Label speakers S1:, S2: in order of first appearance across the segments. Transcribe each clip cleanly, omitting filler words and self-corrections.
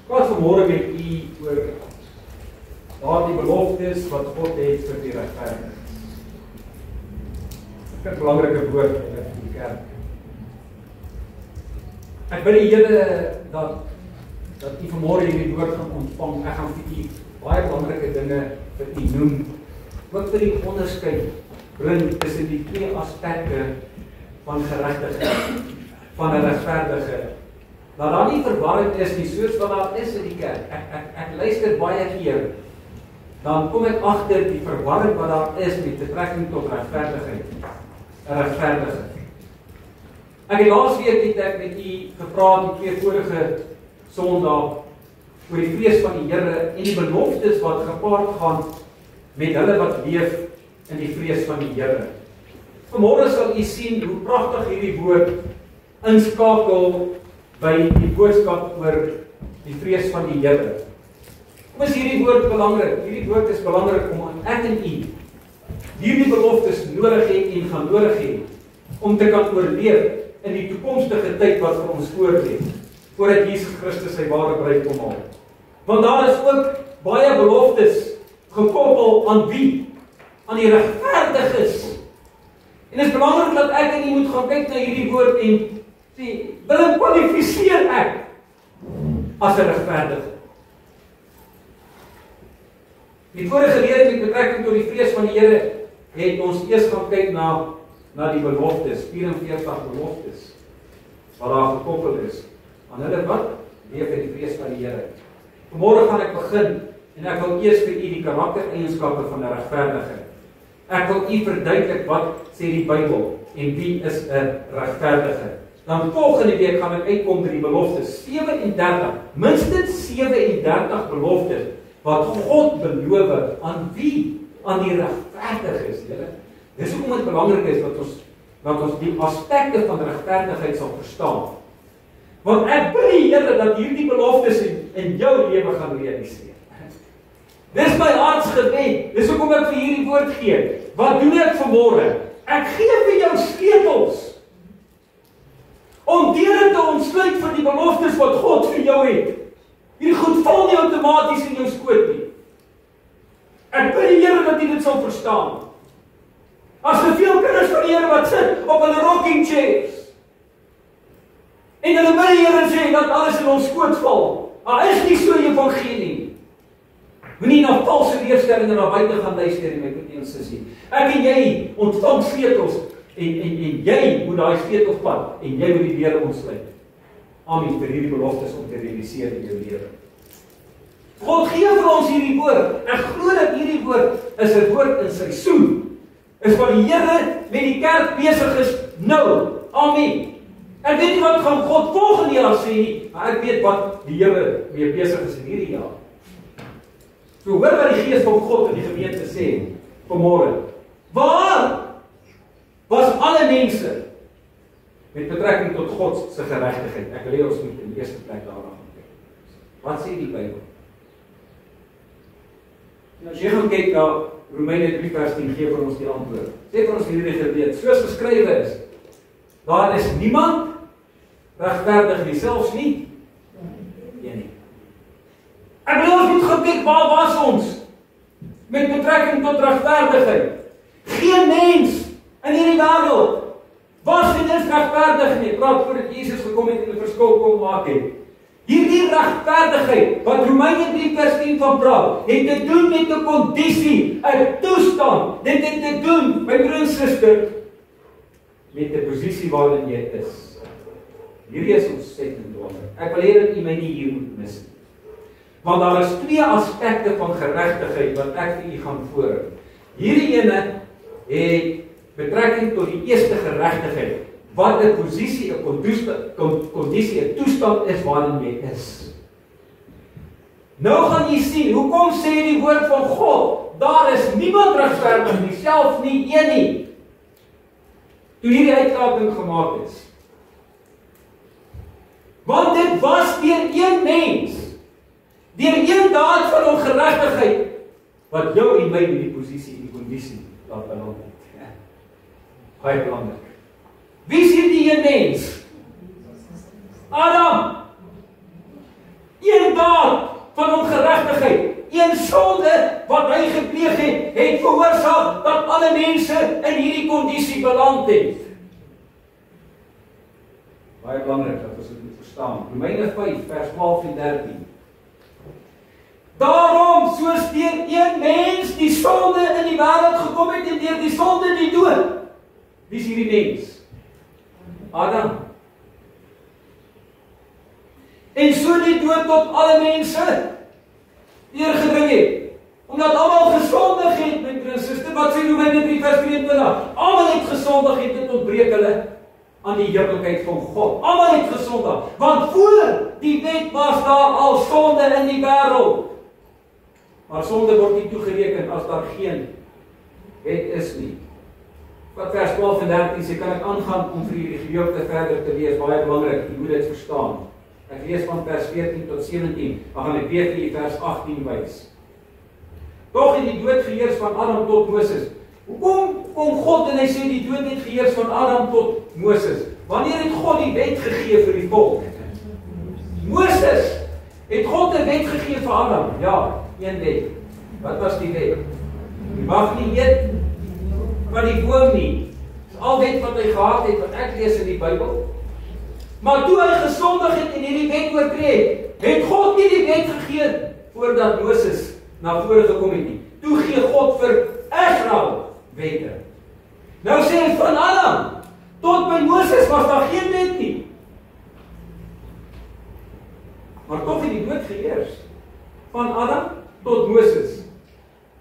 S1: praat vanmôre met u oor daardie beloftes wat God het vir die regverdiges. Dit is 'n belangrike woord in die kerk. Ek bid die Here dat u vanmôre hierdie woord gaan ontvang. Ek gaan vir u baie belangrike dinge vir u noem. Ook vir die onderskeid bring tussen die twee aspekte van geregtigheid, van 'n regverdige. Dat daar nie verwarring is nie, soos wat daar is in die kerk. Ek luister baie keer, dan kom ek agter die verwarring wat daar is met betrekking tot regverdigheid. 'n regverdige. Ek het laasweek het ek met u gepraat, die 2 vorige Sondae, oor die vrees van die Here en die beloftes wat gepaard gaan met hulle wat leef in die vrees van die Here. Vanmôre sal u sien hoe pragtig hierdie woord inskakel by die boodskap oor die vrees van die Here. Hoe is hierdie woord belangrik? Hierdie woord is belangrik om ek en u hierdie beloftes nodig het en gaan nodig het om te kan oorleef in die toekomstige tyd wat vir ons voorlê, voordat Jesus Christus sy ware bruid kom haal. Want daar is ook baie beloftes gekoppel aan wie? Aan die regverdiges. En dit is belangrik dat ek en u moet gaan kyk na hierdie woord en sê, wil kwalifiseer ek as 'n regverdige? Die vorige lering met betrekking tot die vrees van die Here het ons eers gaan kyk na die beloftes, 44 beloftes wat daar gekoppel is aan hulle wat leef in die vrees van die Here. Vanmôre gaan ek begin en ek wil eers vir u die karaktereienskappe van 'n regverdige. Ek wil u verduidelik wat sê die Bybel en wie is 'n regverdige. Dan volgende week gaan ek uitkom by die beloftes 37, minstens 37 beloftes wat God beloof aan wie? Aan die regverdiges, julle. Dis hoekom dit belangrik is dat ons die aspekte van regverdigheid sal verstaan. Want ek bid die Here dat hierdie beloftes in jou lewe gaan realiseer. Dis my hartsgebed. Dis hoekom ek vir hierdie woord gee. Wat doen ek vanmôre? Ek gee vir jou sleutels om deure te ontsluit vir die beloftes wat God vir jou het. Hierdie goed val nie outomaties in jou skoot nie. Ek bid die Here dat jy dit sal verstaan. As te veel kinders van die Here wat sit op hulle rocking chairs en hulle bid die Here sê dat alles in ons skoot val. Is nie so evangelie. Moenie na valse leerstellings na buite gaan luister nie, my broer en sussie. Ek en jy ontvang sleutels en jy moet daai sleutels vat en jy moet die deure ontsluit. Amen vir hierdie beloftes om te realiseer in jou lewe. God gee vir ons hierdie woord. Ek glo dat hierdie woord is 'n woord in seisoen. Is wat die Here met die kerk besig is nou. Amen. Ek weet nie wat gaan God volgende jaar sê nie, maar ek weet wat die Here mee besig is in hierdie jaar. So hoor wat die Gees van God in die gemeente sê vanmôre. Waar was alle mense met betrekking tot God se geregtigheid? Ek wil hê ons moet in die eerste plek daarna gaan kyk. Wat sê die Bybel? Nou as jy gaan kyk na Romeine 3 vers 10 gee vir ons die antwoord. Sê vir ons hierdie gedeelte, soos geskrywe is, daar is niemand regverdig nie, selfs nie een nie. Ek wil ons moet gaan kyk, waar was ons met betrekking tot regverdigheid? Geen mens in hierdie wêreld was nie eens regverdig nie. Praat voordat Jesus gekom het en 'n verskil kom maak het. Hierdie regverdigheid wat Romeine 3 vers 10 van praat, het te doen met 'n kondisie, 'n toestand. Dit het te doen, my broer en suster, met 'n posisie waarin jy is. Hierdie is ontsettend belangrik. Ek wil hê dat u my nie hier moet mis nie. Want daar is 2 aspekte van geregtigheid wat ek vir u gaan voorhou. Hierdie ene het betrekking tot die eerste geregtigheid, wat 'n posisie, 'n kondisie, 'n toestand is waarin jy is. Nou gaan jy sien, hoekom sê die woord van God, daar is niemand regverdig nie, selfs nie een nie. Toe hierdie uitlating gemaak is. Want dit was deur een mens, deur een daad van ongeregtigheid, wat jou en my in die posisie en die kondisie laat beland het. Baie belangrik. Wie is hierdie een mens? Adam. Een daad van ongeregtigheid, een sonde wat hy gepleeg het, het veroorsaak dat alle mense in hierdie kondisie beland het. Baie belangrik dat ons dit moet verstaan. Romeine 5 vers 12 en 13. Daarom, soos deur een mens die sonde in die wêreld gekom het en deur die sonde die dood. Wie is hierdie mens? Adam. En so die dood tot alle mense deurgedring het. Omdat almal gesondig het, my broers en susters, wat sê Romeine 3 vers 23? Almal het gesondig en dit ontbreek hulle aan die heerlikheid van God. Almal het gesondig, want voor die wet was daar al sonde in die wêreld. Maar sonde word nie toegereken as daar geen wet is nie. Wat vers 12 en 13 sê, kan ek aangaan om vir hierdie gedeelte verder te lees, baie belangrik, jy moet dit verstaan. Ek lees van vers 14 tot 17, dan gaan ek weer vir die vers 18 wys. Tog het die dood geheers van Adam tot Moses. Hoekom kom God en hy sê die dood het geheers van Adam tot Moses? Wanneer het God die wet gegee vir die volk? Moses het God 'n wet gegee vir Adam. Ja, een wet. Wat was die wet? Jy mag nie eet van die boom nie. Dis al wet wat hy gehad het, wat ek lees in die Bybel. Maar toe hy gesondig het en hierdie wet oortree, het God nie die wet gegee voordat Moses na vore gekom het nie. Toe gee God vir Israel wette. Nou sê hy van Adam tot by Moses was daar geen wet nie. Maar tog het die dood geheers van Adam tot Moses.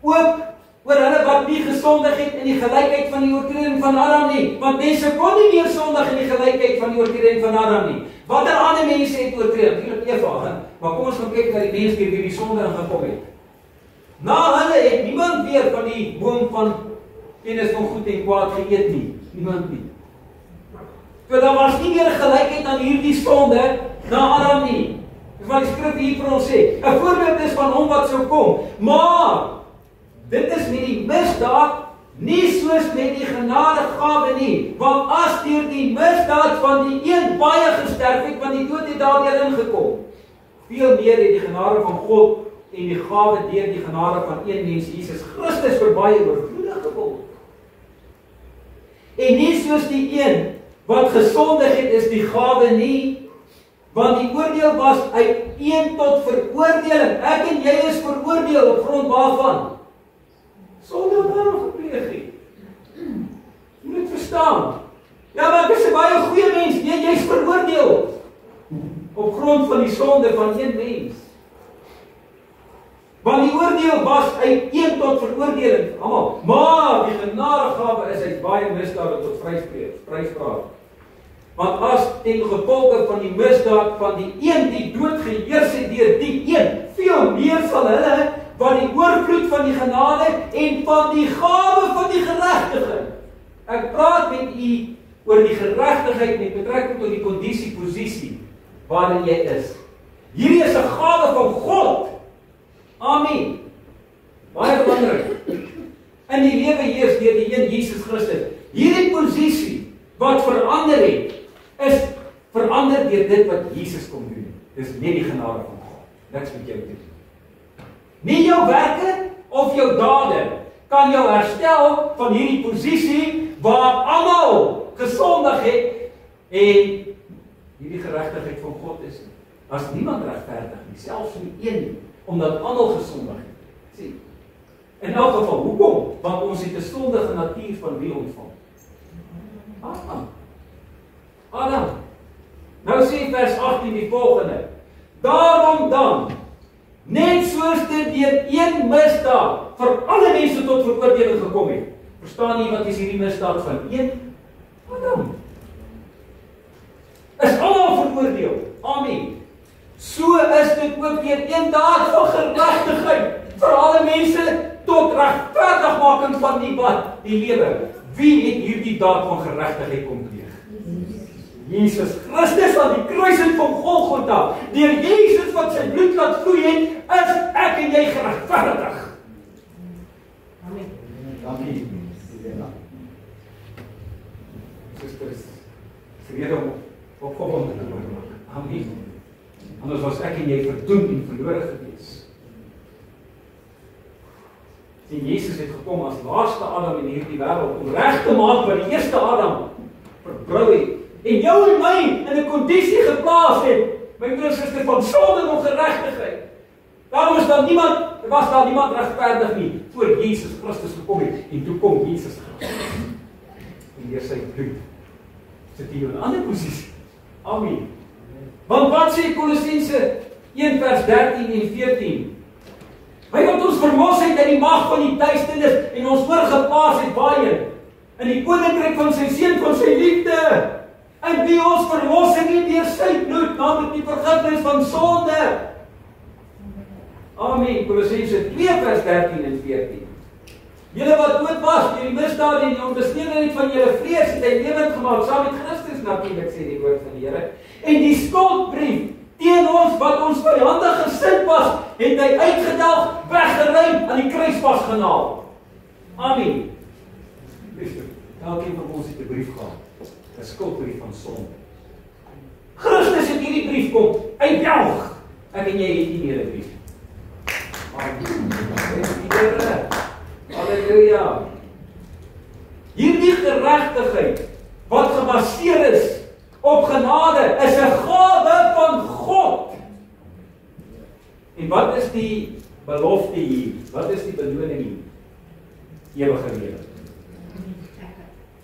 S1: Ook oor hulle wat nie gesondig het in die gelykheid van die oortreding van Adam nie, want mense kon nie meer sondig in die gelykheid van die oortreding van Adam nie. Watter ander mense het oortree? Natuurlik Eva, maar kom ons gaan kyk na die mense wie die sonde ingekom het. Na hulle het niemand weer van die boom van kennis van goed en kwaad geëet nie. Niemand nie. So daar was nie meer gelykheid aan hierdie sonde na Adam nie. Dis wat die skrif hier vir ons sê. 'n Voorbeeld is van hom wat sou kom. Maar dit is met die misdaad nie soos met die genadegawe nie. Want as deur die misdaad van die een baie gesterf het, want die dood het daardeur ingekom. Veel meer het die genade van God en die gawe deur die genade van een mens, Jesus Christus, vir baie oorvloedig geword. En nie soos die een wat gesondig het, is die gawe nie, want die oordeel was uit een tot veroordeling. Ek en jy is veroordeel op grond waarvan? Sonde wat daarom gepleeg het. Jy moet verstaan. Ja, maar ek is 'n baie goeie mens. Nee, jy is veroordeel op grond van die sonde van een mens. Want die oordeel was uit een tot veroordeling, almal. Maar die genadegawe is uit baie misdade tot vryspraak. Want as ten gevolge van die misdaad van die een die dood geheers het deur die een, veel meer sal hulle wat die oorvloed van die genade en van die gawe van die geregtigheid. Ek praat met u oor die geregtigheid met betrekking tot die kondisie, posisie waarin jy is. Hierdie is 'n gawe van God. Amen. Baie belangrik. In die lewe heers deur die een Jesus Christus. Hierdie posisie wat verander het, is verander deur dit wat Jesus kom doen. Dis net die genade van God. Niks met jou te doen. Nie jou werke of jou dade kan jou herstel van hierdie posisie waar almal gesondig het en hierdie geregtigheid van God is. As niemand regverdig nie, selfs nie een nie, omdat almal gesondig het. Sien. In elk geval, hoekom? Want ons het 'n sondige natuur van wie ontvang? Adam. Nou sê vers 18 die volgende. Daarom dan, net soos dit deur een misdaad vir alle mense tot veroordeling gekom het. Verstaan jy wat is hierdie misdaad van een? Adam. Is almal veroordeel. Amen. So is dit ook deur een daad van geregtigheid vir alle mense tot regverdigmaking van die wat die lewe. Wie het hierdie daad van geregtigheid kom pleeg? Jesus Christus aan die kruis van Golgotha. Deur Jesus wat sy bloed laat vloei het, is ek en jy geregverdig. Amen. Dankie. Susters, vrede op God. Amen. Anders was ek en jy verdoemd en verlore gewees. En Jesus het gekom as laaste Adam in hierdie wêreld om reg te maak wat die eerste Adam verbrou het. En jou en my in 'n kondisie geplaas het, my broer en suster, van sonde en ongeregtigheid. Daarom was daar niemand regverdig nie, voor Jesus Christus gekom het, en toe kom Jesus Christus. En deur sy bloed sit hy in 'n ander posisie. Amen. Want wat sê Kolossense 1 vers 13 en 14? Hy wat ons verlos het uit die mag van die duisternis en ons oorgeplaas het waarheen? In die koninkryk van sy seun van sy liefde. En wie ons verlos het deur sy bloed, naamlik die vergifnis van sonde. Amen. Kolossense 2 vers 13 en 14. Julle wat dood was deur die misdade en die onbesnedenheid van julle vlees, het hy lewend gemaak saam met Christus natuurlik, sê die woord van die Here. En die skuldbrief teen ons wat ons vyandig gesind was, het hy uitgedelg, weggeruim, aan die kruis vasgenaal. Amen. Elkeen van ons het 'n brief gehad, 'n skuldbrief van sonde. Christus het hierdie brief kom uitdelg. Ek en jy het nie meer 'n brief. Amen. Halleluja. Hierdie geregtigheid wat gebaseer is op genade is 'n gawe van God. En wat is die belofte hier? Wat is die beloning hier? Ewige lewe.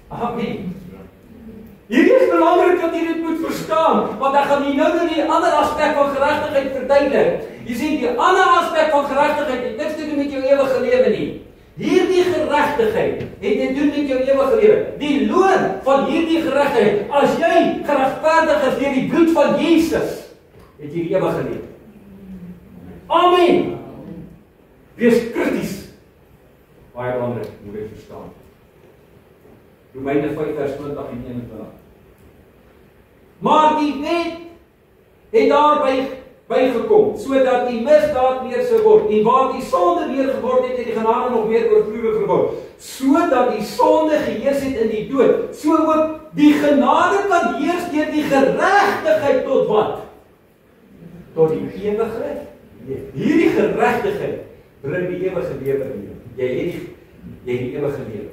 S1: Amen. Hierdie is belangrik dat jy dit moet verstaan, want ek gaan nou die ander aspek van geregtigheid verduidelik. Jy sien, die ander aspek van geregtigheid het niks te doen met jou ewige lewe nie. Hierdie geregtigheid het te doen met jou ewige lewe. Die loon van hierdie geregtigheid, as jy geregverdig is deur die bloed van Jesus, het jy die ewige lewe. Amen. Wees krities. Baie belangrik, moet jy verstaan. Romeine 5 vers 20 en 21. Maar die wet het daarby bygekom, sodat die misdaad meer sou word, en waar die sonde meer geword het, het die genade nog meer oorvloedig geword, sodat die sonde geheers het in die dood, so ook die genade kan heers deur die geregtigheid tot wat? Tot die ewige lewe. Hierdie geregtigheid bring die ewige lewe in jou. Jy het die ewige lewe.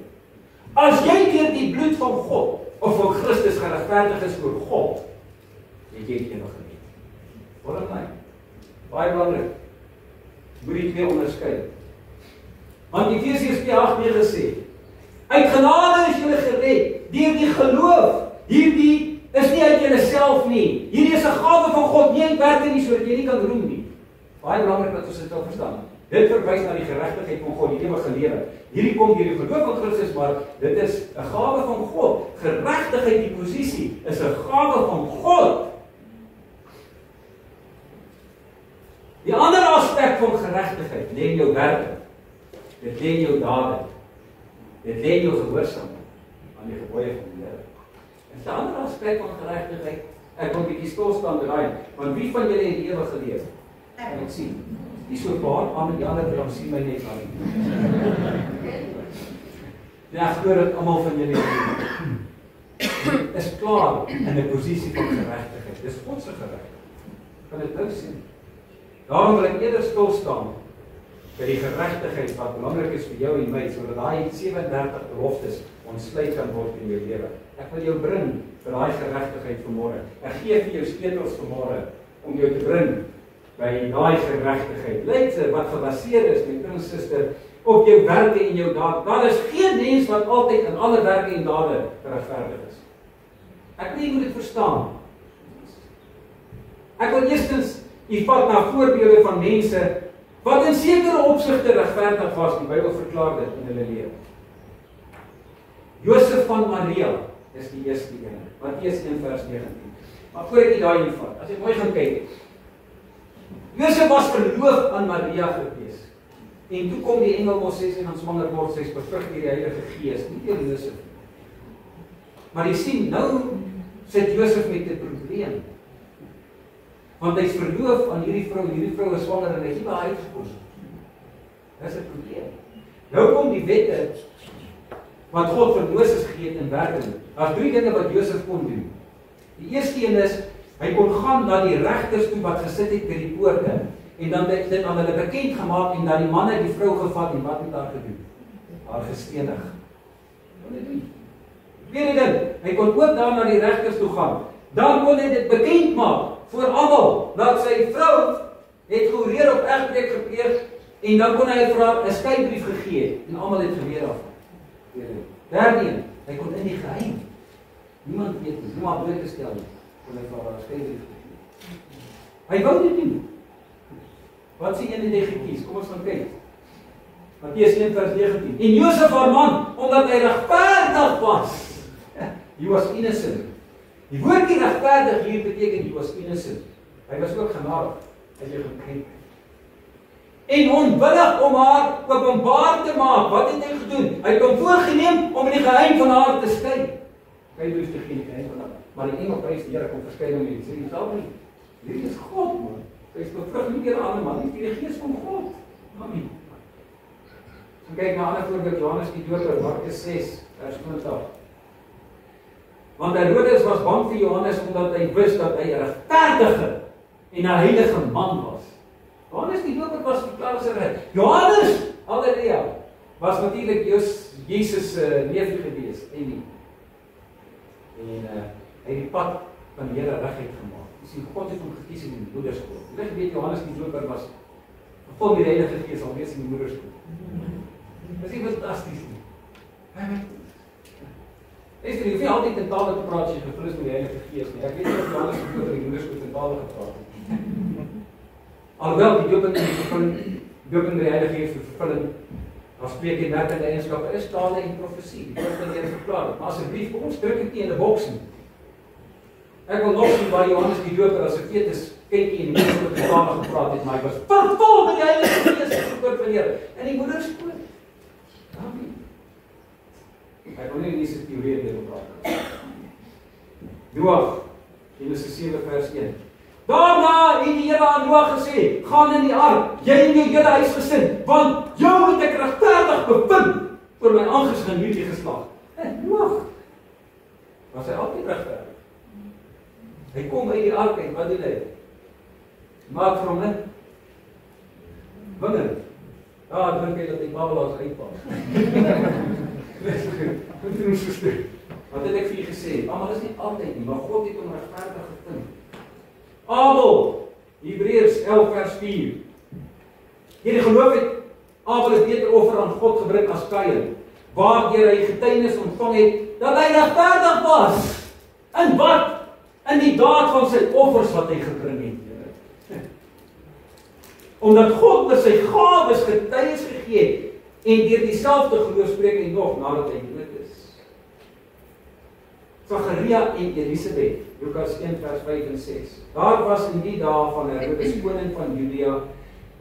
S1: As jy deur die bloed van God, of van Christus geregverdig is voor God, het jy die ewige lewe. Hoor my, baie belangrik, moet die twee onderskei. Want Efesiërs 2:8 sê, uit genade is julle gered, deur die geloof. Hierdie is nie uit julleself nie. Hierdie is 'n gawe van God, nie uit werke nie, sodat jy nie kan roem nie. Baie belangrik dat ons dit wel verstaan. Dit verwys na die geregtigheid van God, die ewige lewe. Hierdie kom deur die geloof van Christus, maar dit is 'n gawe van God. Geregtigheid, die posisie, is 'n gawe van God. Die ander aspek van geregtigheid lê in jou werke. Dit lê in jou dade. Dit lê in jou gehoorsaamheid aan die gebooie van die Here. En 'n ander aspek van geregtigheid, ek wil 'n bietjie stil staan by daai, want wie van julle het die ewige lewe? Ek sien. Die so baat aan die ander kant sien my net aan. Ja, ek glo dat almal van julle is klaar in 'n posisie van geregtigheid. Dis God se geregtigheid. Kan dit nou sien? Daarom wil ek eerder stil staan by die geregtigheid wat belangrik is vir jou en my, sodat daai 37 beloftes ontsluit kan word in jou lewe. Ek wil jou bring vir daai geregtigheid vanmôre. Ek gee vir jou sleutels vanmôre om jou te bring by daai geregtigheid. Lyk wat gebaseer is, my broer en suster, op jou werke en jou dade. Daar is geen mens wat altyd in alle werke en dade regverdig is. Ek wil jy moet dit verstaan. Ek wil eerstens jy vat na voorbeelde van mense wat in sekere opsigte regverdig was, die Bybel verklaar dit in hulle lewe. Josef van Maria is die eerste een, Matteus 1 vers 19. Maar voor ek daai invat, as jy mooi gaan kyk, Josef was verloof aan Maria gewees. En toe kom die engel mos sê sy gaan swanger word, sy is bevrug deur die Heilige Gees, nie deur Josef. Maar jy sien, nou sit Josef met 'n probleem. Want hy is verloof aan hierdie vrou is swanger en hy het nie by haar uitgekom. Dis 'n probleem. Nou kom die wette wat God vir Moses gegee het in werking. Daar's 3 dinge wat Josef kon doen. Die eerste een is, Hy kon gaan na die regters toe wat gesit het by die poorte en dan het dit aan hulle bekend gemaak en dan die man het die vrou gevat en wat met haar gedoen? Haar gestenig. Wat het hy doen? Tweede ding, hy kon ook daar na die regters toe gaan. Dan kon hy dit bekend maak voor almal dat sy vrou het gehoreer op egbreek gepleeg en dan kon hy vir haar 'n skeibrief gegee en almal het geweet af. Derde een, hy kon in die geheim. Niemand weet nie, niemand bloot gestel nie. Kon hy vir haar skeibrief gegee. Hy wou dit nie. Wat sê een het hy gekies? Kom ons gaan kyk. Matteus 1:19. En Josef haar man, omdat hy regverdig was. He was innocent. Die woordjie regverdig hier beteken he was innocent. Hy was ook genadig. As jy gaan kyk. En onwillig om haar openbaar te maak. Wat het hy gedoen? Hy het hom voorgeneem om in die geheim van haar te skei. Hy hoef te geen geheim van haar. Maar die engel prys die Here kom verskyn om en sê jy sal nie. Hierdie is God, man. Hy is bevrug nie deur 'n ander man nie, die Gees van God. Amen. So kyk na 'n ander voorbeeld, Johannes die Doper, Markus 6:20. Want Herodes was bang vir Johannes omdat hy wist dat hy 'n regverdige en 'n heilige man was. Johannes die Doper was verklaar as 'n reg. Johannes, halleluja, was natuurlik Jesus neefie gewees en nie. En hy het die pad van die Here reguit gemaak. Jy sien, God het hom gekies in die moederskoot. Jy weet Johannes die Doper was vol met die Heilige Gees al wees in die moederskoot. Dis nie fantasties nie. Jy hoef nie altyd in tale te praat as jy gevul is met die Heilige Gees nie. Ek weet nie of Johannes die Doper in die moederskoot in tale gepraat het. Alhoewel die dooping met die Heilige Gees vir vervulling as spreek en werkende eienskappe is tale en profesie. Die woord van die Here verklaar dit. Maar asseblief, kom ons druk dit nie in 'n boks nie. Ek wil nog sien waar Johannes die Doper as 'n fetus kykie en die woord van tale gepraat het, maar hy was vervul met die Heilige Gees vir woord van die Here in die moederskoot. Amen. Ek wil nie hierdie teorie deur praat. Noag, Genesis 7:1. Daarna het die Here aan Noag gesê, gaan in die ark, jy en jou hele huisgesin, want jou het ek regverdig bevind voor my aangesig in hierdie geslag. Noag, was hy altyd regverdig? Hy kom uit die ark en wat doen hy? Maak vir hom in. Wonder. Drink hy dat die babbelaars uitpas. Wat het ek vir jy gesê? Maar is nie altyd nie, maar God het hom regverdig gevind. Abel, Hebreërs 11:4. Hierdie geloof het Abel 'n beter offer aan God gebring as Kain, waardeur hy getuienis ontvang het dat hy regverdig was. In wat? In die daad van sy offers wat hy gebring het. Omdat God met sy gawes getuienis gegee het en deur dieselfde geloof spreek hy nog nadat hy dood is. Sagaria en Elisabeth, Lukas 1:5 en 6. Daar was in die dae van Herodes koning van Judea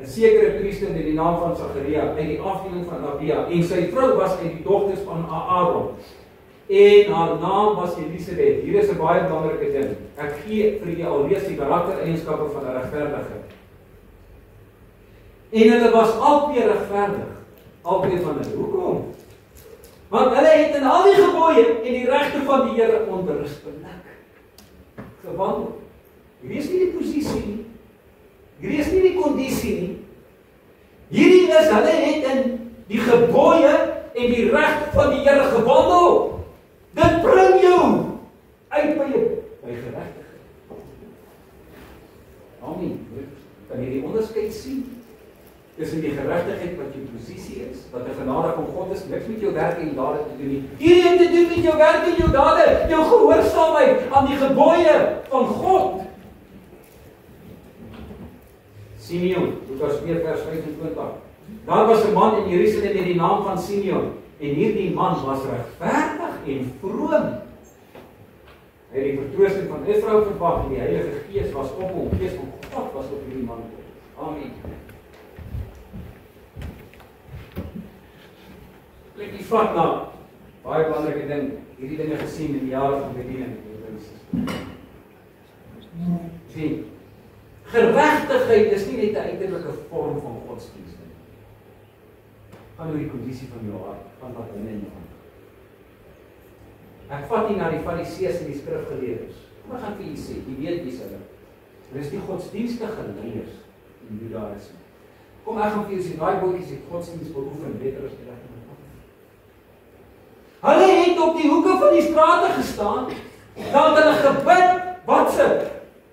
S1: 'n sekere priester met die naam van Sagaria uit die afdeling van Abia en sy vrou was uit die dogters van Aaron. En haar naam was Elisabeth. Hier is 'n baie belangrike ding. Ek gee vir julle alreeds die karaktereienskappe van 'n regverdige. En hulle was albei regverdig. Albei van hulle. Hoekom? Want hulle het in al die gebooie en die regte van die Here onberispelik gewandel. Hierdie is nie die posisie nie. Hierdie is nie die kondisie nie. Hierdie is, hulle het in die gebooie en die regte van die Here gewandel. Dit bring jou uit by geregtigheid. Amen. Kan jy die onderskeid sien tussen die geregtigheid wat jou posisie is, wat 'n genade van God is, niks met jou werk en dade te doen nie. Hierdie het te doen met jou werk en jou dade, jou gehoorsaamheid aan die gebooie van God. Simeon, Lukas 4:25. Daar was 'n man in Jerusalem met die naam van Simeon, en hierdie man was regverdig en vroom. Hy het die vertroosting van Israel verwag en die Heilige Gees was op hom. Gees van God was op hierdie man. Amen. Klik die vat na baie belangrike ding, hierdie dinge gesien in die jare van bediening. Sien, geregtigheid is nie net 'n uiterlike vorm van godsdienst nie. Gaan oor die kondisie van jou hart, van wat binne in jou hart. Ek vat nie na die Fariseërs en die skrifgeleerdes Kom ek gaan vir julle sê, jy weet wie is hulle. Hulle is die godsdienstige leiers in Judaïsme. Kom ek gaan vir julle sê, daai boetjies het godsdienst beoefen beter as die regte. Hulle het op die hoeke van die strate gestaan, dan het hulle gebid, wat se?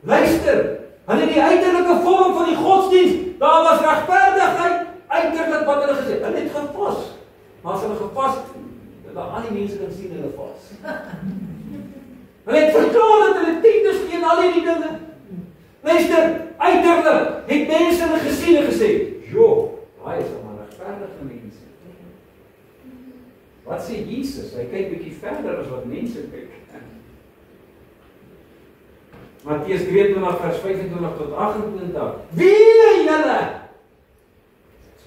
S1: Luister, hulle die uiterlike vorm van die godsdienst, daar was regverdigheid, uiterlik wat hulle gesê, hulle het gepas, maar as hulle gepas, dat al die mense kan sien hulle vas. Hulle het verklaar dat hulle tiendes gee en al die dinge. Luister, uiterlik het mense hulle gesien en gesê, joh, daai is maar regverdige mense. Wat sê Jesus? Hy kyk bietjie verder as wat mense kyk. Matteus 23 vers 25 tot 28. Wie julle?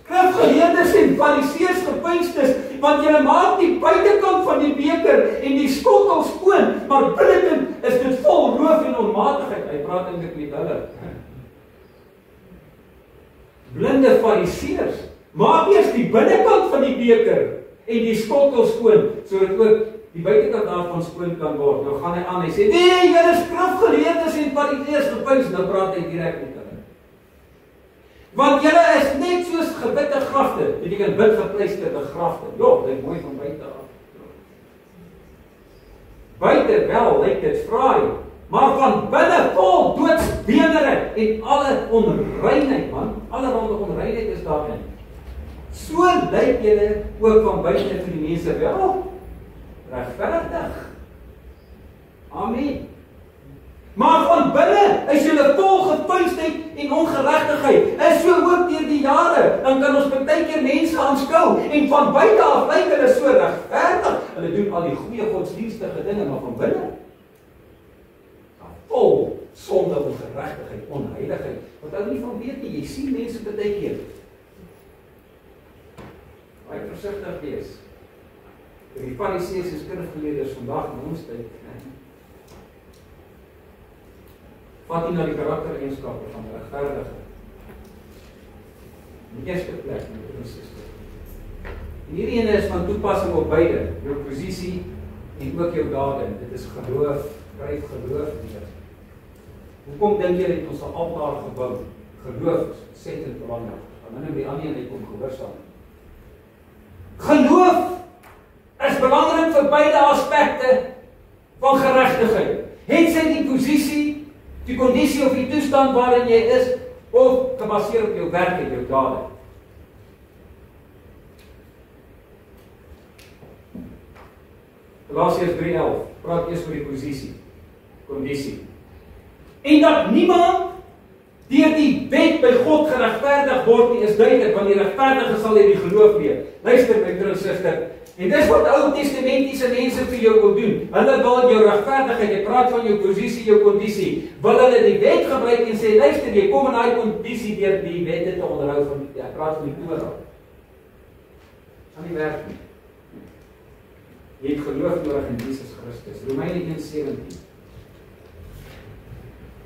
S1: Skrifgeleerdes en fariseërs gepynstes, want julle maak die buitekant van die beker en die skottel skoon, maar binnekant is dit vol roof en onmatigheid. Hy praat eintlik met hulle. Blinde fariseërs, maak eers die binnekant van die beker en die skottel skoon, sodat ook die buitekant daarvan skoon kan word. Nou gaan hy aan, hy sê, nee, julle skrifgeleerdes en fariseërs gepyns, nou praat hy direk met hulle. Want julle is net soos gebitte grafte, beteken bid gepleisterde grafte. Ja, dit mooi van buite af. Buite wel, lyk dit fraai, maar van binne vol doodsbenere en alle onreinheid, man. Allerhande onreinheid is daarin. So lyk julle ook van buite vir die mense wel regverdig. Amen. Maar van binne is julle vol gepynsheid en ongeregtigheid. En so ook deur die jare, dan kan ons baie keer mense aanskou en van buite af lyk hulle so regverdig. Hulle doen al die goeie godsdienstige dinge, maar van binne vol sonde, ongeregtigheid, onheiligheid. Wat ou nie van weet nie, jy sien mense baie keer. Baie versigtig wees. Die fariseërs en skrifgeleerdes vandag in ons tyd, vat nie na die karaktereienskappe van regverdige. In die eerste plek, met ons sister. En hierdie ene is van toepassing op beide, jou posisie en ook jou dade. Dit is geloof, kryf geloof weer. Hoekom dink jy dat ons 'n altaar gebou? Geloof is ontsettend belangrik. Want dan die ander een kom gehoorsaam. Geloof is belangrik vir beide aspekte van geregtigheid. Het sy die posisie, die kondisie of die toestand waarin jy is, of gebaseer op jou werk en jou dade. Galasiërs 3:11 praat eers oor die posisie, kondisie. En dat niemand deur die wet by God geregverdig word nie, is duidelik, want die regverdige sal deur die geloof leef. Luister my broer en suster, en dis wat Ou Testamentiese mense vir jou wil doen. Hulle wil jou regverdigheid, jy praat van jou posisie, jou kondisie. Wil hulle die wet gebruik en sê, luister, jy kom in daai kondisie deur die wette te onderhou van die, ek praat van die Torah. Aan die werk nie. Jy het geloof nodig in Jesus Christus. Romeine 1:17.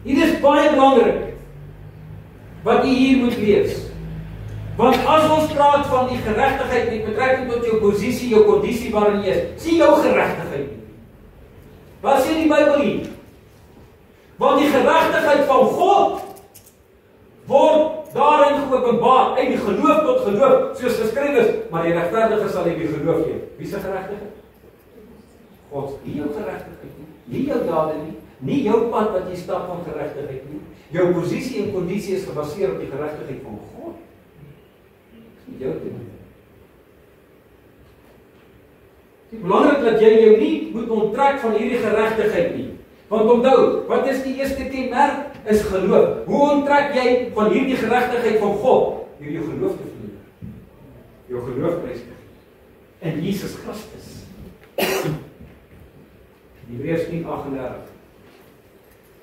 S1: Hier is baie belangrik wat jy hier moet lees. Want as ons praat van die geregtigheid met betrekking tot jou posisie, jou kondisie waarin jy is, sien jou geregtigheid nie. Wat sê die Bybel hier? Want die geregtigheid van God word daarin geopenbaar uit die geloof tot geloof, soos geskryf is, maar die regverdige sal uit die geloof leef. Wie se geregtigheid? God, nie jou geregtigheid nie jou dade nie jou pad wat jy stap van geregtigheid nie. Jou posisie en kondisie is gebaseer op die geregtigheid van God. Dit is jou ding. Dit is belangrik dat jy jou nie moet onttrek van hierdie geregtigheid nie. Want onthou, wat is die eerste kenmerk? Is geloof. Hoe onttrek jy van hierdie geregtigheid van God? Deur jou geloof te verloor. Jou geloof prys in Jesus Christus. Hebreërs 10:38.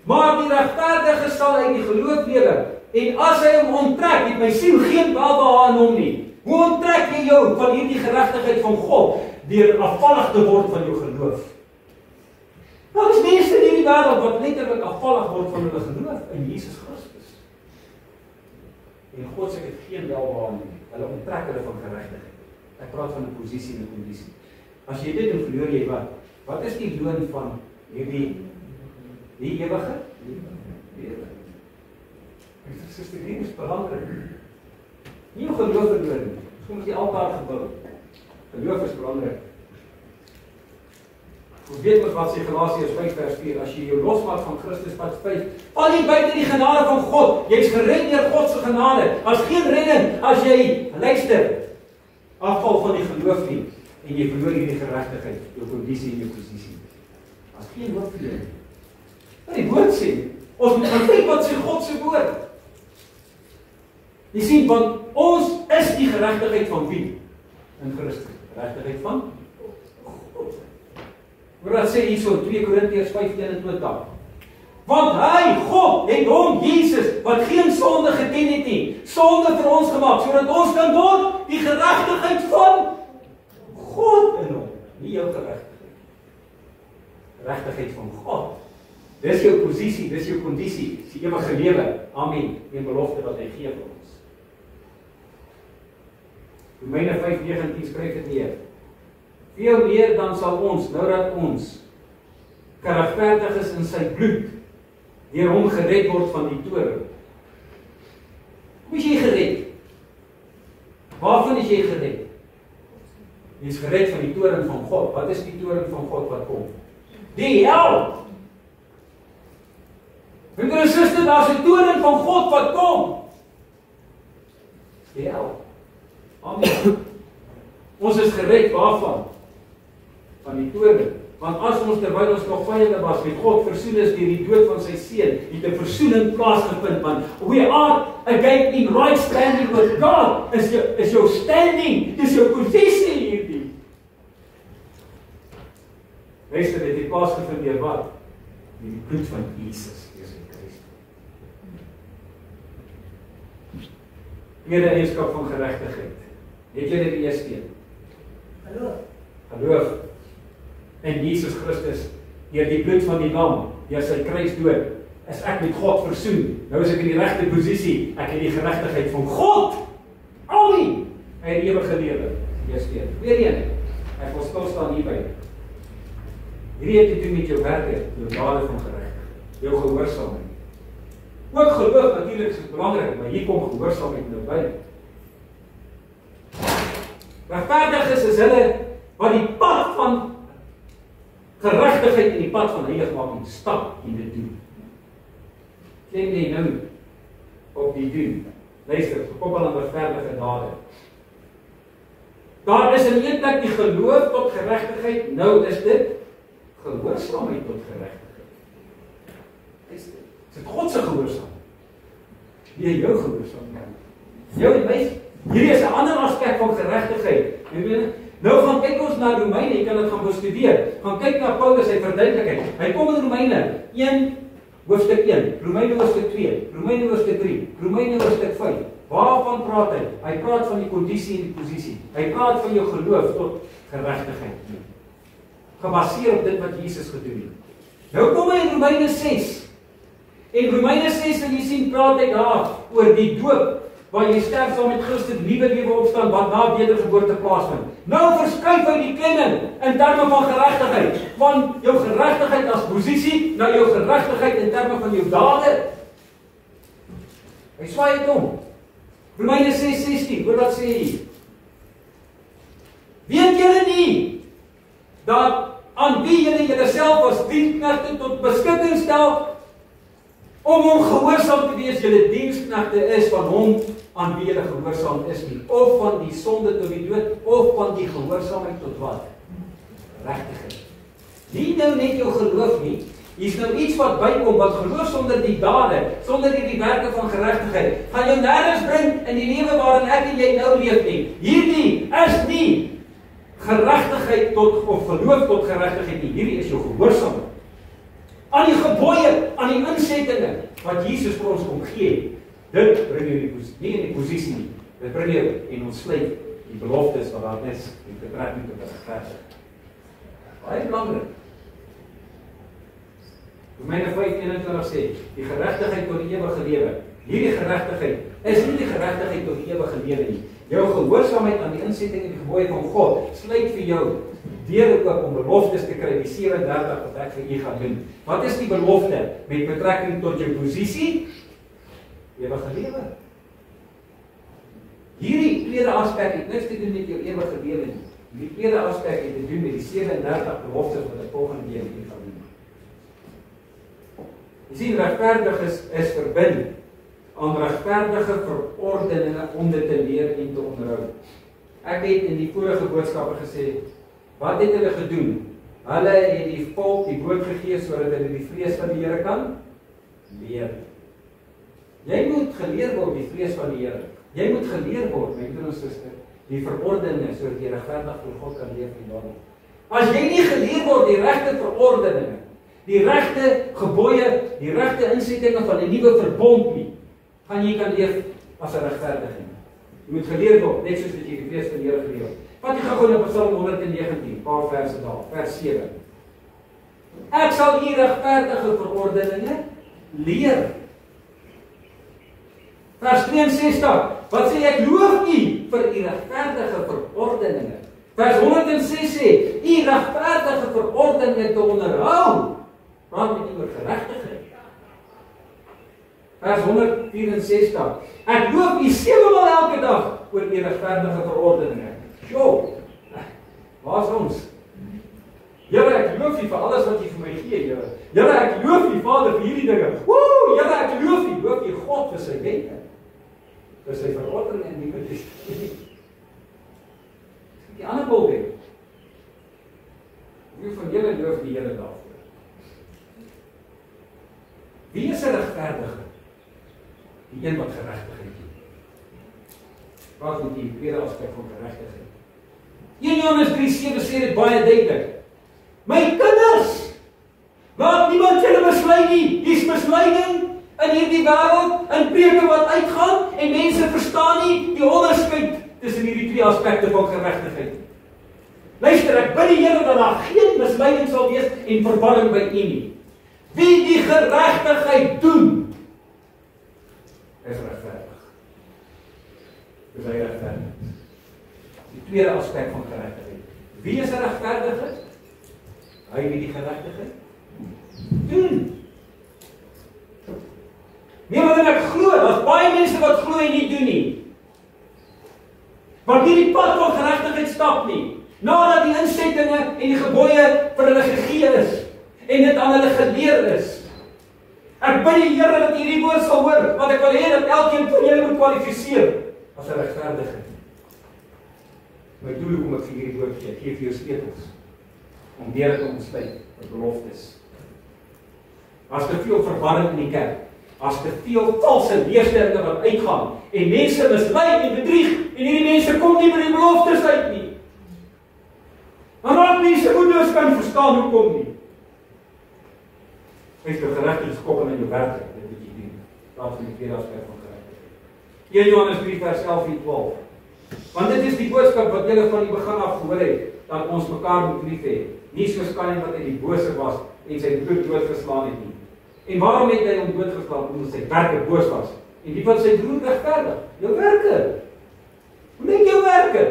S1: Maar die regverdige sal uit die geloof lewe. En as hy hom onttrek, het my siel geen welbehae in hom nie. Hoe onttrek jy jou van hierdie geregtigheid van God? Deur afvallig te word van jou geloof. Nou, is mense in hierdie wêreld wat letterlik afvallig word van hulle geloof in Jesus Christus. En God sê dit geen welbehae nie. Hulle onttrek hulle van geregtigheid. Ek praat van 'n posisie en 'n kondisie. As jy dit doen, verloor jy wat? Wat is die loon van hierdie die ewige lewe. Suster, dit is belangrik. Nie jou geloof verloor nie. Kom ons die altaar gebou. Geloof is belangrik. Ons weet ons wat sê Galasiërs 5 vers 4, as jy jou losmaak van Christus, wat 5, val jy buite die genade van God. Jy is gered deur God se genade. As geen redding, as jy, luister, afval van die geloof nie, en jy verloor hierdie geregtigheid, jou kondisie en jou posisie. As geen hoop vir jou. Wat die woord sê, ons moet gaan kyk wat sê God se woord. Jy sien, want ons is die geregtigheid van wie? In Christus. Geregtigheid van God. Hoor wat sê hierso 2 Korintiërs 5:21. Want hy, God, het hom, Jesus, wat geen sonde geken het nie, sonde vir ons gemaak, sodat ons kan word die geregtigheid van God in hom. Nie jou geregtigheid. Geregtigheid van God. Dis jou posisie, dis jou kondisie, dis die ewige lewe. Amen. Die belofte wat hy gee vir ons. Romeine 5:19 skryf dit neer. Veel meer dan sal ons, nou dat ons geregverdig is in sy bloed, deur hom gered word van die toorn. Hoe is jy gered? Waarvan is jy gered? Jy is gered van die toorn van God. Wat is die toorn van God wat kom? Die hel! Broeder en suster, daar is 'n toorn van God wat kom. Die hel. Amen. Ons is gered waarvan? Van die toorn. Want as ons terwyl ons nog vyande was met God versoen is deur die dood van sy seun, het 'n versoening plaasgevind, want we are again in right standing with God. Is jou standing, is jou posisie hierdie. Luister, dit het plaasgevind deur wat? Deur die bloed van Jesus, Jesus Christus. Tweede eienskap van geregtigheid. Het jy dit eers een? Geloof. En Jesus Christus, deur die bloed van die lam, deur sy kruisdood, is ek met God versoen. Nou is ek in die regte posisie. Ek het die geregtigheid van God. Amen. Hy het ewige lewe. Eerste. Tweede een. Ek wil stil staan hierby. Hierdie het te doen met jou werke, jou dade van geregtigheid, jou gehoorsaamheid. Ook geloof natuurlik is belangrik, maar hier kom gehoorsaamheid nou by. Regverdig is hulle wat die pad van geregtigheid en die pad van heiligmaking stap en dit doen. Klem jy nou op die doen. Luister, gekoppel aan regverdige dade. Daar is in een plek die geloof tot geregtigheid, nou is dit gehoorsaamheid tot geregtigheid. Is dit God se gehoorsaamheid? Nie jou gehoorsaamheid. Jou en my. Hierdie is 'n ander aspek van geregtigheid. Nou gaan kyk ons na Romeine, jy kan dit gaan bestudeer. Gaan kyk na Paulus sy verduidelikheid. Hy kom in Romeine 1 hoofstuk 1, Romeine hoofstuk 2, Romeine hoofstuk 3, Romeine hoofstuk 5. Waarvan praat hy? Hy praat van die kondisie en die posisie. Hy praat van jou geloof tot geregtigheid. Gebaseer op dit wat Jesus gedoen het. Nou kom hy in Romeine 6. En Romeine 6 wil jy sien praat hy daar oor die doop, waar jy sterf saam met Christus, nuwe lewe opstaan, wat na wedergeboorte plaasvind. Nou verskuif hy die klemming in terme van geregtigheid, van jou geregtigheid as posisie, na jou geregtigheid in terme van jou dade. Hy swaai dit om. Romeine 6:16, hoor wat sê hy? Weet julle nie, dat aan wie julle julleself as diensknegte tot beskikking stel, om hom gehoorsaam te wees, julle diensknegte is van hom aan wie julle gehoorsaam is nie, of van die sonde tot die dood, of van die gehoorsaamheid tot wat? Regtigheid. Nie nou net jou geloof nie, hier is nou iets wat bykom, wat geloof sonder die dade, sonder die werke van geregtigheid, gaan jou nergens bring in die lewe waarin ek en jy nou leef nie. Hierdie is nie geregtigheid tot, of geloof tot geregtigheid nie, hierdie is jou gehoorsaamheid. Aan die gebooie, aan die insettinge, wat Jesus vir ons kom gee, dit bring jou nie in die posisie nie, dit bring jou en ontsluit die beloftes wat daar is, en betrekking tot regverdigheid. Baie belangrik. Romeine 5:21 sê, die geregtigheid tot die ewige lewe. Hierdie geregtigheid is nie die geregtigheid tot die ewige lewe nie. Jou gehoorsaamheid aan die insetting en die gebooie van God sluit vir jou deure oop om beloftes te kry, die 37 wat ek vir u gaan doen. Wat is die belofte met betrekking tot jou posisie? Ewige lewe. Hierdie tweede aspek het niks te doen met jou ewige lewe nie. Die tweede aspek het te doen met die 37 beloftes wat ek volgende keer met u gaan doen. Jy sien, regverdig is verbind aan regverdige verordeninge om dit te leer en te onderhou. Ek het in die vorige boodskappe gesê, wat het hulle gedoen? Hulle het die volk die woord gegee sodat hulle die vrees van die Here kan leer. Jy moet geleer word die vrees van die Here. Jy moet geleer word, my broer en suster, die verordeninge sodat jy regverdig voor God kan leef en daarom. As jy nie geleer word die regte verordeninge, die regte gebooie, die regte insettinge van 'n nuwe verbond nie, gaan jy kan leef as 'n regverdige. Jy moet geleer word, net soos wat jy die vrees van die Here geleer het. Wat jy gaan gou na Psalm 119, paar verse daar, vers 7. Ek sal u regverdige verordeninge leer. Vers 62, wat sê ek loof u vir u regverdige verordeninge. Vers 106 sê, u regverdige verordeninge te onderhou. Praat met u oor geregtigheid. Vers 164, ek loof u 7 maal elke dag oor u regverdige verordeninge. Jo, waar is ons? Here, ek loof u vir alles wat u vir my gee, Here. Here, ek loof u Vader vir hierdie dinge. Woe, Here, ek loof u God vir sy wette. Vir sy verordeninge in die Nuwe Testament. Die ander voorbeeld. Wie van julle loof die Here daarvoor? Wie is 'n regverdige? Die een wat geregtigheid het. Wat moet die tweede aspek van geregtigheid? 1 Johannes 3:7 sê dit baie duidelik. My kinders, laat niemand julle mislei nie. Hier's misleiding in hierdie wêreld, in preke wat uitgaan en mense verstaan nie die onderskeid tussen hierdie twee aspekte van geregtigheid. Luister, ek bid die Here dat daar geen misleiding sal wees en verwarring by u nie. Wie die geregtigheid doen, is regverdig. Dis hy regverdig. Die tweede aspek van geregtigheid. Wie is 'n regverdige? Hy wie die geregtigheid doen. Nee, wat ek glo, daar's baie mense wat glo en nie doen nie. Want die pad van geregtigheid stap nie. Nadat die insettinge en die gebooie vir hulle gegee is en dit aan hulle geleer is. Ek bid die Here dat hierdie woord sal hoor, want ek wil hê dat elkeen van julle moet kwalifiseer as 'n regverdige. My doel om ek vir hierdie woord gee vir jou sleutels om deur te ontsluit met beloftes. As te veel verwarring in die kerk, as te veel valse leerstellinge wat uitgaan en mense mislei en bedrieg en hierdie mense kom nie by die beloftes uit nie. Dan raak mense moedeloos kan verstaan hoekom nie. Wees jou geregtigheid gekoppel aan jou werk, dit moet jy doen. Daar is die tweede aspek van geregtigheid. 1 Johannes 3 vers 11 en 12. Want dit is die boodskap wat julle van die begin af gehoor het, dat ons mekaar moet lief hê. Nie soos Kain wat uit die bose was en sy broer doodgeslaan het nie. En waarom het hy hom doodgeslaan? Omdat sy werke boos was. En die van sy broer regverdig. Jou werke. Hoe net jou werke?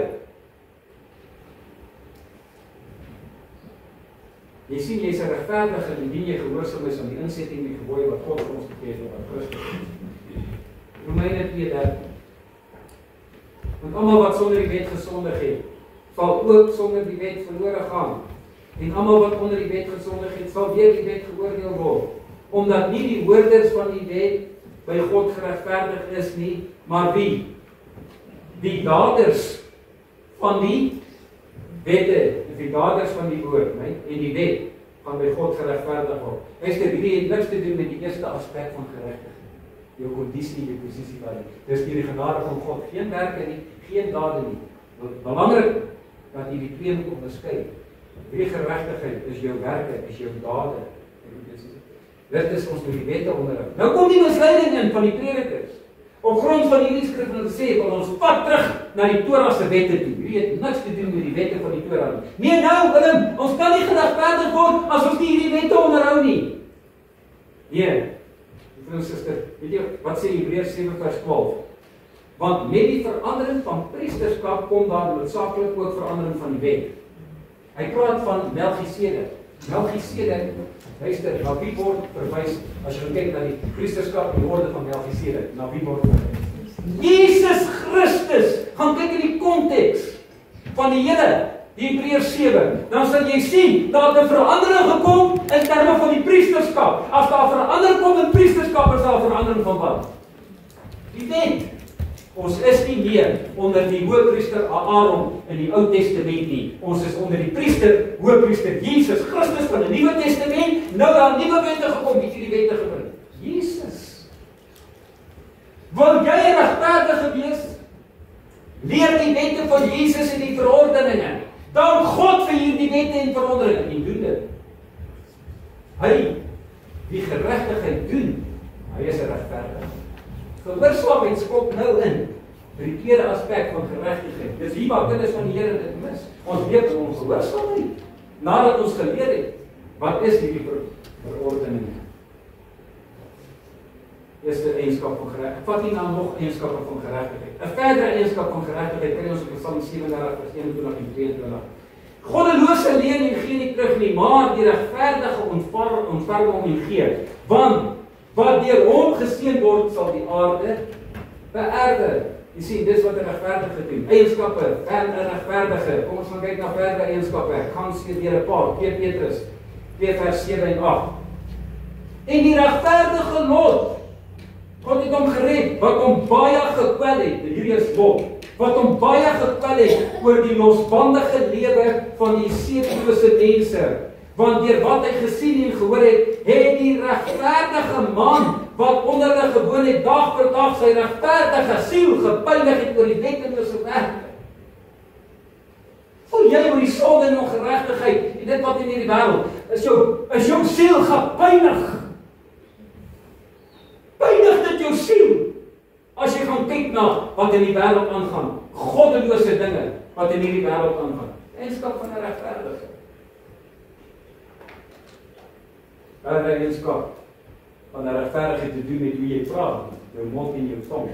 S1: Jy sien, jy's 'n regverdige indien jy gehoorsaam is aan die insetting en die gebooie wat God vir ons gegee het aan Christus. Romeine 2:13. Want almal wat sonder die wet gesondig het, sal ook sonder die wet verlore gaan. En almal wat onder die wet gesondig het, sal deur die wet geoordeel word. Omdat nie die hoorders van die wet by God geregverdig is nie, maar wie? Die daders van die wette, die daders van die woord, en die wet gaan by God geregverdig word. Luister, hierdie het niks te doen met die eerste aspek van geregtigheid. Jou kondisie, jou posisie van dit. Dis deur die genade van God, geen werke nie, geen dade nie. Belangrik dat jy die twee moet onderskei. Die geregtigheid is jou werke, is jou dade. Dit is ons met die wette onderhou. Nou kom die misleiding in van die predikers. Op grond van hierdie skrif wat sê, wil ons pad terug na die Torah se wette toe. Hierdie het niks te doen met die wette van die Torah nie. Nee, nou, Willem, ons kan nie geregverdig word as ons nie hierdie wette onderhou nie. Nee. Vriend, suster, weet jy, wat sê Hebreërs 7 vers 12? Want met die verandering van priesterskap kom daar noodsaaklik ook verandering van die wet. Hy praat van Melchisedek. Melchisedek, luister, na wie word verwys as jy kyk na die priesterskap en die orde van Melchisedek? Na wie word verwys? Jesus Christus. Gaan kyk in die konteks van die hele Hebreërs 7, dan sal jy sien dat 'n verandering gekom in terme van die priesterskap. As daar verandering kom in priesterskap, is daar verandering van wat? Die wet. Ons is nie meer onder die hoëpriester Aaron in die Ou Testament nie. Ons is onder die priester, hoëpriester Jesus Christus van die Nuwe Testament. Nou daar nuwe wette gekom, wie het die wette gebring? Jesus. Wil jy regverdig wees? Leer die wette van Jesus en die verordeninge. Dan God vir hierdie wette en verordeninge en doen dit. Hy wie geregtigheid doen, hy is 'n regverdige. Gehoorsaamheid skop nou in vir die tweede aspek van geregtigheid. Dis hier waar kinders van die Here dit mis. Ons weet ons gehoorsaamheid nadat ons geleer het wat is hierdie verordeninge. Eerste eienskap van geregtigheid. Vat nie nou nog eienskappe van geregtigheid. 'n verdere eienskap van geregtigheid kry ons op Psalm 37 vers 21 en 22. Goddelose leen en gee nie terug nie, maar die regverdige ontvang hom en gee. Want wat deur hom geseën word, sal die aarde beerwe. Jy sien, dis wat 'n regverdige doen. Eienskappe van 'n regverdige. Kom ons gaan kyk na verdere eienskappe. Ek gaan sê deur 'n paar. 2 Petrus 2 vers 7 en 8. En die regverdige Lot, God het hom gered, wat hom baie gekwel het, hierdie is Lot, wat hom baie gekwel het oor die losbandige lewe van die sedelose mense. Want deur wat hy gesien en gehoor het, het die regverdige man wat onder hulle gewoon het, dag vir dag sy regverdige siel gepynig het oor die wettelose werke. Voel jy oor die sonde en ongeregtigheid en dit wat in hierdie wêreld is jou siel gepynig. Pynig dit jou siel as jy gaan kyk na wat in die wêreld aangaan. Goddelose dinge wat in hierdie wêreld aangaan. Eienskap van 'n regverdige. Verdere eienskap van 'n regverdige te doen met hoe jy praat, jou mond en jou tong.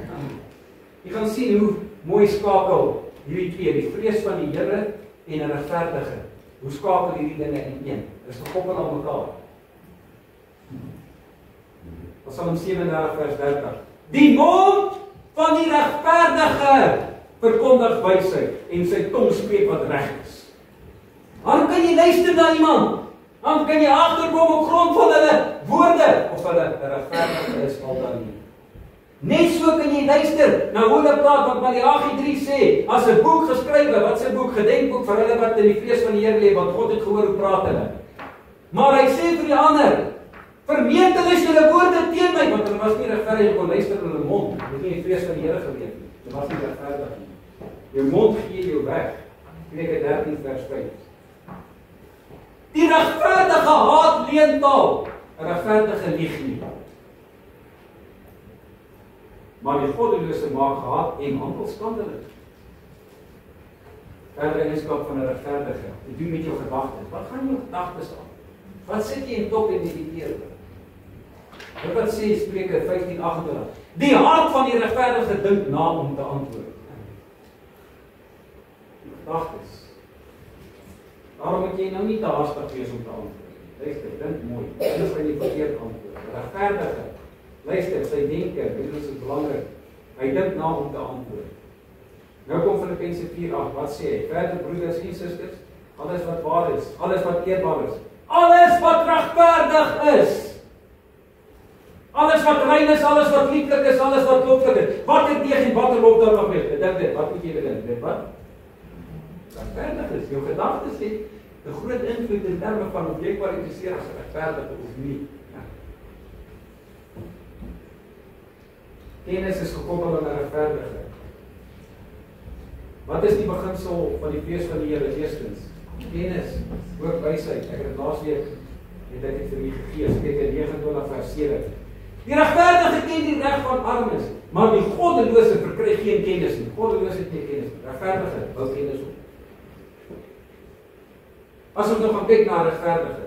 S1: Jy gaan sien hoe mooi skakel hierdie twee, die vrees van die Here en 'n regverdige. Hoe skakel hierdie dinge in een? Dis gekoppel aan mekaar. Psalm 37 vers 30. Die mond van die regverdige verkondig wysheid en sy tong spreek wat reg is. Dan kan jy luister na iemand. Dan kan jy agterkom op grond van hulle woorde of hulle regverdig is al dan nie. Net so kan jy luister na hoe hulle praat, want Maleagi 3 sê, as 'n boek geskrywe, wat 'n boek, gedenkboek vir hulle wat in die vrees van die Here leef, want God het gehoor hoe praat hulle. Maar hy sê vir die ander, vermeet hulle julle woorde teen my, want hulle was nie regverdig, jy kon luister in hulle mond. Jy het nie die vrees van die Here geleef nie. Dit was nie regverdig nie. Jou mond gee jou weg. Spreuke 13 vers 5. Die regverdige haat leentaal, 'n regverdige lieg nie. Maar die goddelose maak haat en handel skandelik. Verdere eienskap van 'n regverdige, te doen met jou gedagtes. Wat gaan jou gedagtes aan? Wat sit jy in top en mediteer oor? Wat sê Spreuke 15:28? Die hart van die regverdige dink na om te antwoord. Die gedagtes. Waarom moet jy nou nie te haastig wees om te antwoord? Luister, dink mooi. Anders gaan jy verkeerd antwoord. Regverdige, luister, sy denke, dit is belangrik. Hy dink na om te antwoord. Nou kom Filippense 4:8, wat sê hy? Verder broeders en susters, alles wat waar is, alles wat eerbaar is, alles wat regverdig is, alles wat rein is, alles wat lieflik is, alles wat looflik is, wat het deeg en wat er loop daar nog wees? Dink dit, wat moet jy bedink? Dit wat? Regverdig is, jou gedagtes het 'n groot invloed in terme van of jy kwalifiseer as regverdig of nie. Ja. Kennis is gekoppel aan 'n regverdige. Wat is die beginsel van die vrees van die Here? Eerstens, kennis, ook wysheid. Ek het laasweek het ek dit vir u gegee, Spreuke 29 vers 7. Die regverdige ken die reg van armes, maar die goddelose verkry geen kennis nie. Goddelose het nie kennis nie. Regverdige bou kennis op. As ons nou gaan kyk na regverdige,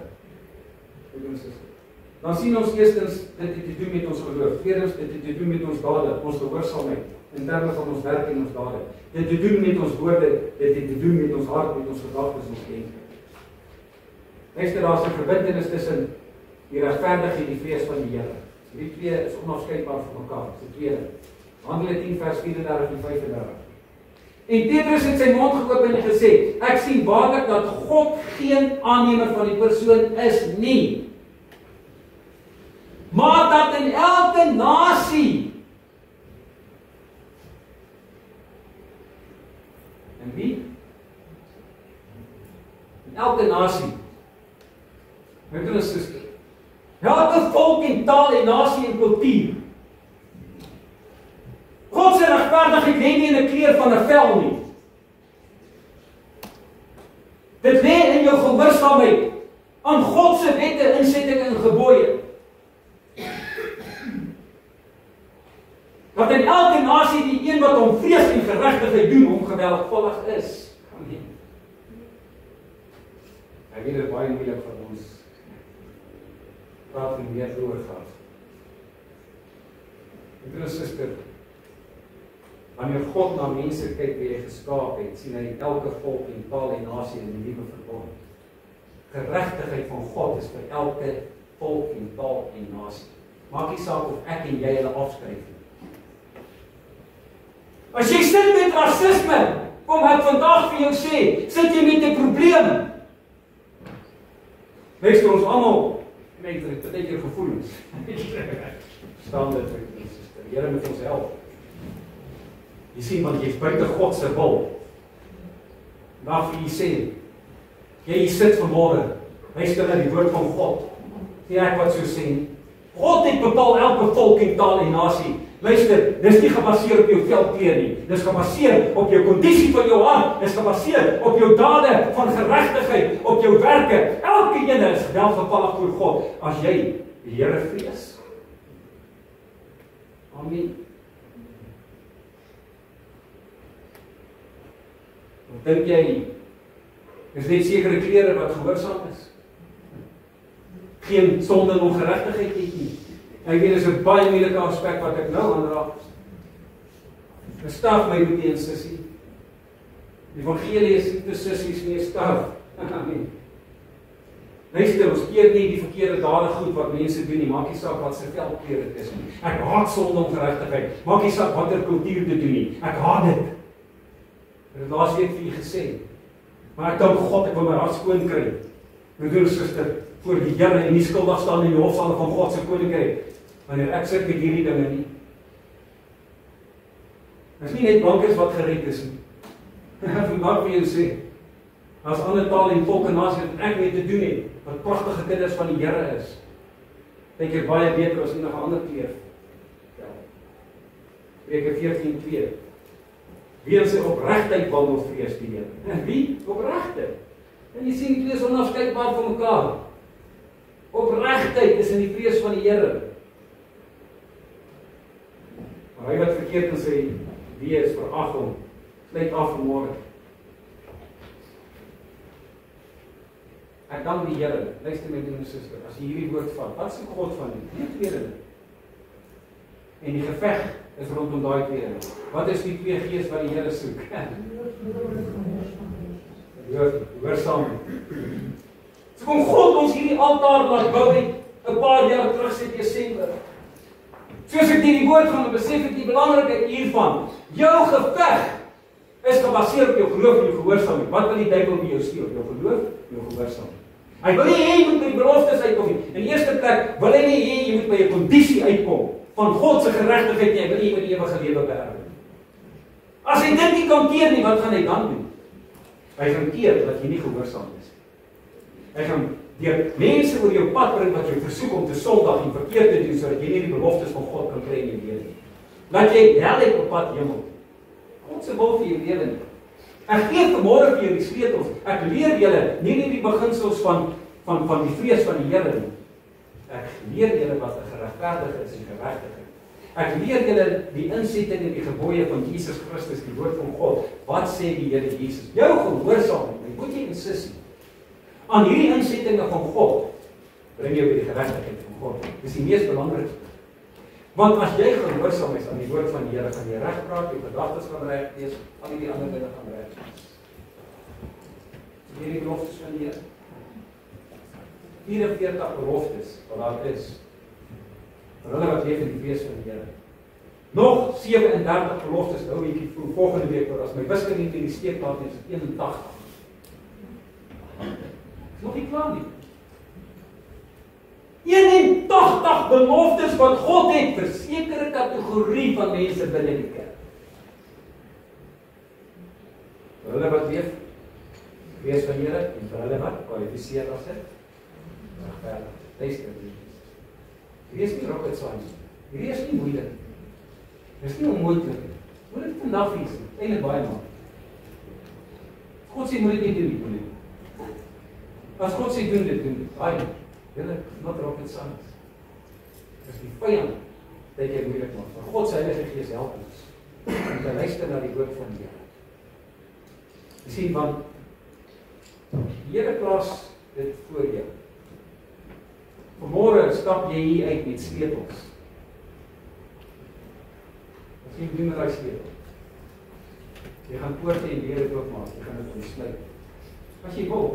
S1: dan sien ons eerstens dit het te doen met ons geloof. Tweedens dit het te doen met ons dade, ons gehoorsaamheid in terme van ons werk en ons dade. Dit het te doen met ons woorde, dit het te doen met ons hart, met ons gedagtes, ons denke. Luister, daar is 'n verbintenis tussen die regverdigheid en die vrees van die Here. Die twee is onafskeidbaar van mekaar. Dis die tweede. Handelinge 10 vers 34 en 35. En Petrus het sy mond geopen en gesê, ek sien waarlik dat God geen aannemer van die persoon is nie, maar dat in elke nasie, en wie? In elke nasie, my broer en suster, elke volk en taal en nasie en kultuur, God se regverdigheid lê nie in 'n kleur van 'n vel nie. Dit lê in jou gehoorsaamheid aan God se wette, insettinge en gebooie. Dat in elke nasie die een wat hom vrees en geregtigheid doen, hom geweldvollig is. Amen. Ek weet dit baie moeilik vir ons praat en weer oor gaan. Broer en suster, wanneer God na mense kyk wie hy geskaap het, sien hy elke volk en taal en nasie in die nuwe verbond. Geregtigheid van God is vir elke volk en taal en nasie. Maak nie saak of ek en jy hulle afskryf nie. As jy sit met rasisme, kom ek vandag vir jou sê, sit jy met 'n probleem. Luister, ons almal, net vir dit baie gevoelens. Staan dit vir die suster. Die Here moet ons help. Jy sien, want jy's buite God se wil. Daar vir jy sê, jy sit vanmôre, luister na die woord van God. Nie ek wat so sê. God het bepaal elke volk en taal en nasie. Luister, dis nie gebaseer op jou velkleur nie. Dis gebaseer op jou kondisie van jou hart. Dis gebaseer op jou dade van geregtigheid, op jou werke. Elke een is welgevallig voor God as jy die Here vrees. Amen. Dink jy, is net sekere klere wat gehoorsaam is? Geen sonde en ongeregtigheid het nie. Ek weet, dis 'n baie moeilike aspek wat ek nou aanraak. Staf my broer en sussie. Die evangelie is nie te sissies nie, staf. Amen. Luister, ons keer nie die verkeerde dade goed wat mense doen nie, maak nie saak wat se velkleur dit is nie. Ek haat sonde en ongeregtigheid. Maak nie saak watter kultuur dit doen nie. Ek haat dit. Ek het laas week vir u gesê. Maar ek dank God, ek wil my hart skoon kry. My broer en suster, voor die Here en nie skuldig staan in die hofsaal van God se koninkryk. Wanneer ek sit met hierdie dinge nie. Dit is nie net blankes wat gered is nie. Vandag wil jy sê, as ander taal en volk en nasie wat ek mee te doen het, wat pragtige kinders van die Here is, dink ek baie beter as enige ander kleur. Spreuke 14:2. Wie in sy opregtheid wandel vrees die Here. En wie? Opregtheid. En jy sien, twee is onafskeidbaar van mekaar. Opregtheid is in die vrees van die Here. Maar hy wat verkeerd in sy wees is verag hom, sluit af vanmôre. Ek dank die Here. Luister my broer en suster, as jy hierdie woord vat, wat soek God van u? Die tweede. En die geveg is rondom daai tweede. Wat is die twee gees wat die Here soek? Hoorsaam. So kom God ons hierdie altaar laat bou het 'n paar jaar terug sê Desember. Soos ek hierdie woord gaan besef ek die belangrikheid hiervan. Jou geveg is gebaseer op jou geloof en jou gehoorsaamheid. Wat wil die duiwel by jou steel? Jou geloof, jou gehoorsaamheid. Hy wil nie hê jy moet by die beloftes uitkom nie. In die eerste plek wil hy nie hê jy moet by 'n kondisie uitkom van God se geregtigheid nie. Hy wil nie jy moet die ewige lewe beerwe nie. As hy dit nie kan keer nie, wat gaan hy dan doen? Hy gaan keer dat jy nie gehoorsaam is. Hy gaan deur mense oor jou pad bring wat jou versoek om te sondig en verkeerd te doen sodat jy nie die beloftes van God kan kry in jou lewe nie. Laat jy hel het op pad hemel. God se wil vir jou lewe nie. Ek gee vanmôre vir julle die sleutels. Ek leer julle nie net die beginsels van die vrees van die Here nie. Ek leer julle wat 'n geregverdige is en geregtigheid. Ek leer julle die insetting en die gebooie van Jesus Christus, die woord van God. Wat sê die Here Jesus? Jou gehoorsaamheid, my moet jy insissie aan hierdie insettinge van God, bring jou by die geregtigheid van God. Dis die mees belangrikste. Want as jy gehoorsaam is aan die woord van die Here, gaan jy reg praat, jou gedagtes gaan reg wees, al die ander dinge gaan reg wees. Hierdie beloftes van die Here. 44 beloftes wat daar is. Vir hulle wat leef in die vrees van die Here. Nog 37 beloftes, nou ek vir volgende week, as my wiskunde nie die steek laat nie, is dit 81. Is nog nie klaar nie. 81 beloftes wat God het vir sekere kategorie van mense binne die kerk. Vir hulle wat leef, vrees van die Here, en vir hulle wat kwalifiseer as dit. Regverdig, luister nie. Hierdie is nie rocket science. Hierdie is nie moeilik. Dit is nie onmoontlik. Moet dit vandag wees, eintlik baie maak. God sê moet dit nie doen nie. As God sê doen dit, doen dit. Baie. Julle, not rocket science. Dit is die vyand dat jy moeilik maak. Maar God se Heilige Gees help ons om te luister na die woord van die Here. Jy sien, want die Here plaas dit voor jou. Vanmôre stap jy hier uit met sleutels. Wat jy doen met daai sleutel? Jy gaan poorte en deure oopmaak, jy gaan dit ontsluit. As jy wil.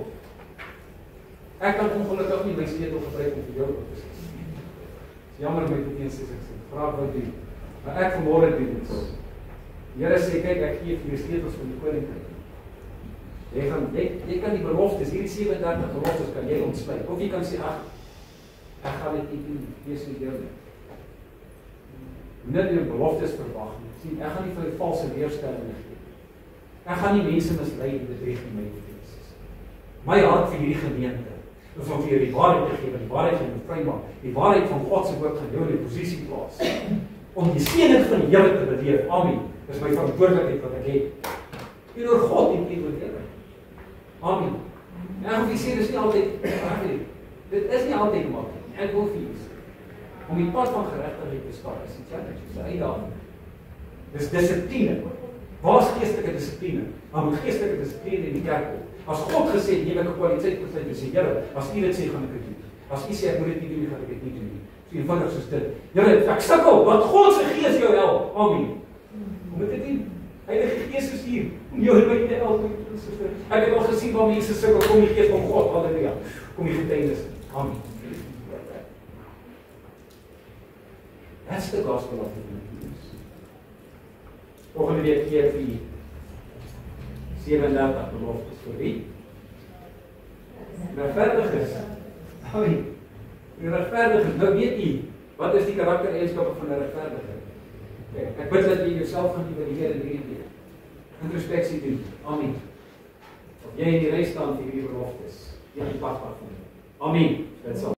S1: Ek kan ongelukkig nie my sleutel gebruik om vir jou oop te sluit. Dis jammer met die eens as ek sê, vra wat doen. Maar ek vanmôre doen dit. Die Here sê, kyk, ek gee vir die sleutels van die koninkryk. Jy kan die beloftes, hierdie 37 beloftes kan jy ontsluit. Of jy kan sê, ek gaan dit nie doen, wees nie deel nie. Moenie die beloftes verwag nie. Sien, ek gaan nie vir die valse leerstellinge gee. Ek gaan nie mense mislei en bedrieg in my wees. My hart vir hierdie gemeente, is om vir jou die waarheid te gee, die waarheid gaan jou vrymaak, die waarheid van God se woord gaan jou in die posisie plaas, om die seëning van die Here te beleef. Amen. Dis my verantwoordelikheid wat ek het. Teenoor God en teenoor julle. Amen. En ek wil sê, dis nie altyd, dit is nie altyd maklik. Ek wil vir julle sê, om die pad van geregtigheid te stap, is die challenge, is die uitdaging. Dis dissipline. Waar is geestelike dissipline? Maar moet geestelike dissipline in die kerk kom. As God gesê het, jy moet 'n kwaliteit besluit en sê, Here, as U dit sê, gaan ek dit doen. As U sê ek moet dit nie doen nie, gaan ek dit nie doen nie. So eenvoudig soos dit. Here, ek sukkel, want God se Gees jou help. Amen. Hoe moet dit doen? Heilige Gees is hier om jou en my te help. Ek het al gesien waar mense sukkel, kom die Gees van God. Halleluja. Kom die getuienis. Amen. That's the gospel of the good news. Volgende week gee ek vir 37 beloftes vir wie? Regverdiges. Amen. Die regverdiges, nou weet jy, wat is die karaktereienskappe van 'n regverdige? Ek bid dat jy jouself gaan evalueer in hierdie week. Introspeksie doen. Amen. Of jy in die ry staan vir hierdie beloftes. Jy die pad van. Amen. Dit sal